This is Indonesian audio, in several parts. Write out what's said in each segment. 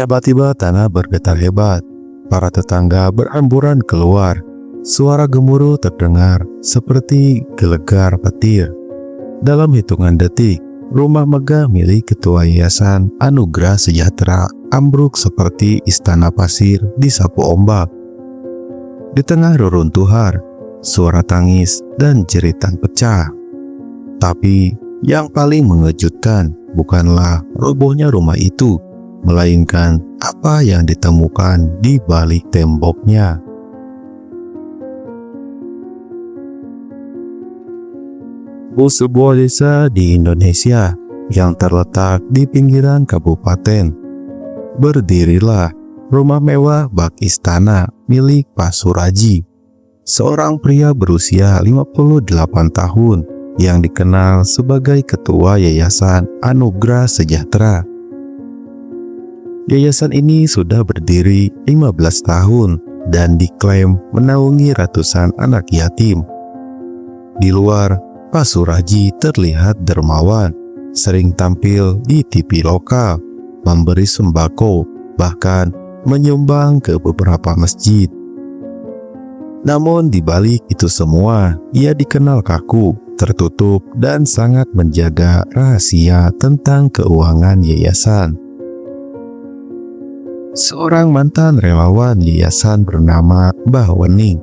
Tiba-tiba tanah bergetar hebat. Para tetangga berhamburan keluar. Suara gemuruh terdengar seperti gelegar petir. Dalam hitungan detik, rumah megah milik Ketua Yayasan Anugerah Sejahtera ambruk seperti istana pasir disapu ombak. Di tengah reruntuhan, suara tangis dan jeritan pecah. Tapi yang paling mengejutkan bukanlah robohnya rumah itu, melainkan apa yang ditemukan di balik temboknya. Sebuah desa di Indonesia yang terletak di pinggiran kabupaten, berdirilah rumah mewah bak istana milik Pak Suraji, seorang pria berusia 58 tahun yang dikenal sebagai Ketua Yayasan Anugerah Sejahtera. Yayasan ini sudah berdiri 15 tahun dan diklaim menaungi ratusan anak yatim. Di luar, Pak Suraji terlihat dermawan, sering tampil di TV lokal, memberi sembako, bahkan menyumbang ke beberapa masjid. Namun di balik itu semua, ia dikenal kaku, tertutup, dan sangat menjaga rahasia tentang keuangan yayasan. Seorang mantan relawan yayasan bernama Mbah Wening,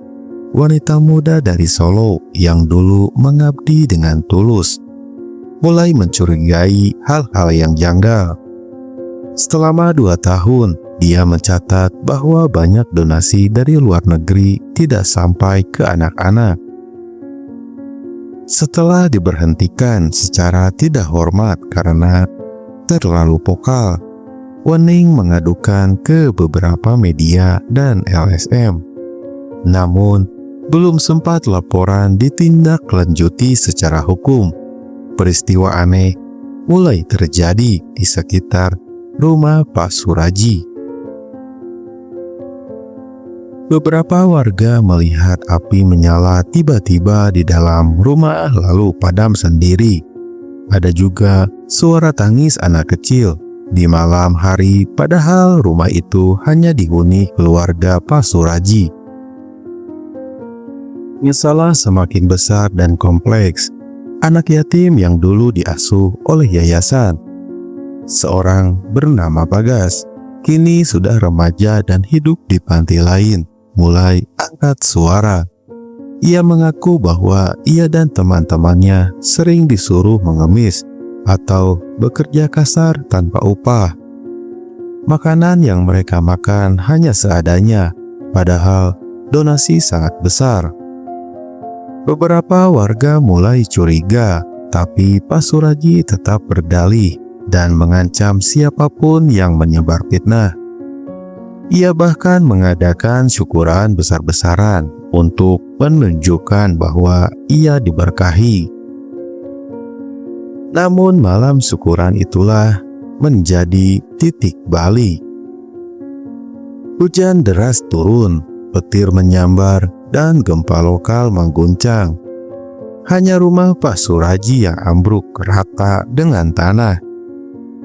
wanita muda dari Solo yang dulu mengabdi dengan tulus, mulai mencurigai hal-hal yang janggal. Selama 2 tahun, dia mencatat bahwa banyak donasi dari luar negeri tidak sampai ke anak-anak. Setelah diberhentikan secara tidak hormat karena terlalu vokal, Wening mengadukan ke beberapa media dan LSM. Namun, belum sempat laporan ditindaklanjuti secara hukum. Peristiwa aneh mulai terjadi di sekitar rumah Pak Suraji. Beberapa warga melihat api menyala tiba-tiba di dalam rumah lalu padam sendiri. Ada juga suara tangis anak kecil di malam hari, padahal rumah itu hanya dihuni keluarga Pak Suraji. Masalah semakin besar dan kompleks. Anak yatim yang dulu diasuh oleh yayasan, seorang bernama Bagas, kini sudah remaja dan hidup di panti lain, mulai angkat suara. Ia mengaku bahwa ia dan teman-temannya sering disuruh mengemis atau bekerja kasar tanpa upah. Makanan yang mereka makan hanya seadanya, padahal donasi sangat besar. Beberapa warga mulai curiga, tapi Pak Suraji tetap berdalih dan mengancam siapapun yang menyebar fitnah. Ia bahkan mengadakan syukuran besar-besaran untuk menunjukkan bahwa ia diberkahi. Namun malam syukuran itulah menjadi titik balik. Hujan deras turun, petir menyambar, dan gempa lokal mengguncang. Hanya rumah Pak Suraji yang ambruk rata dengan tanah.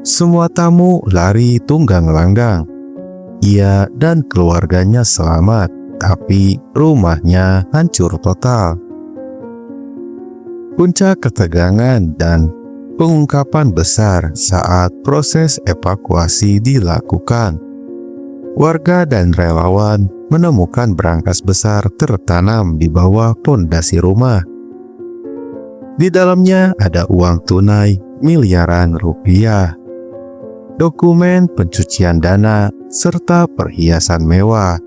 Semua tamu lari tunggang langgang. Ia dan keluarganya selamat, tapi rumahnya hancur total. Puncak ketegangan dan pengungkapan besar saat proses evakuasi dilakukan. Warga dan relawan menemukan brankas besar tertanam di bawah pondasi rumah. Di dalamnya ada uang tunai miliaran rupiah, dokumen pencucian dana, serta perhiasan mewah.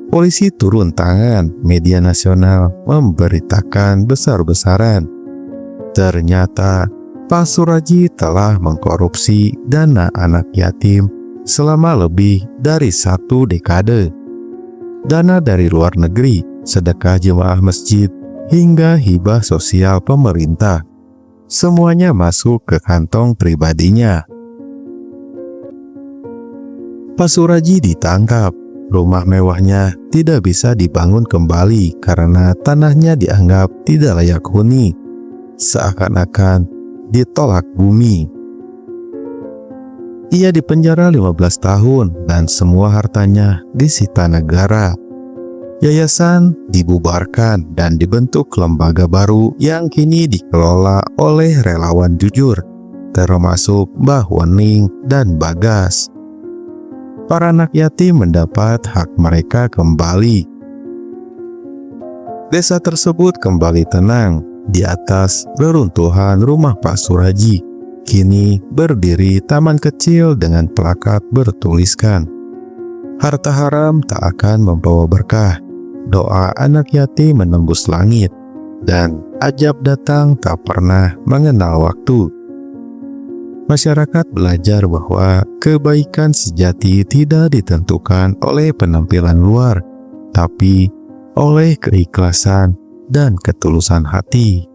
Polisi turun tangan, media nasional memberitakan besar-besaran. Ternyata Pak Suraji telah mengkorupsi dana anak yatim selama lebih dari 1 dekade. Dana dari luar negeri, sedekah jemaah masjid, hingga hibah sosial pemerintah, semuanya masuk ke kantong pribadinya. Pak Suraji ditangkap. Rumah mewahnya tidak bisa dibangun kembali karena tanahnya dianggap tidak layak huni, seakan-akan ditolak bumi. Ia dipenjara 15 tahun dan semua hartanya disita negara. Yayasan dibubarkan dan dibentuk lembaga baru yang kini dikelola oleh relawan jujur, termasuk Mbah Wening dan Bagas. Para anak yatim mendapat hak mereka kembali. Desa tersebut kembali tenang. Di atas reruntuhan rumah Pak Suraji, kini berdiri taman kecil dengan plakat bertuliskan, "Harta haram tak akan membawa berkah. Doa anak yatim menembus langit, dan ajab datang tak pernah mengenal waktu." Masyarakat belajar bahwa kebaikan sejati tidak ditentukan oleh penampilan luar, tapi oleh keikhlasan dan ketulusan hati.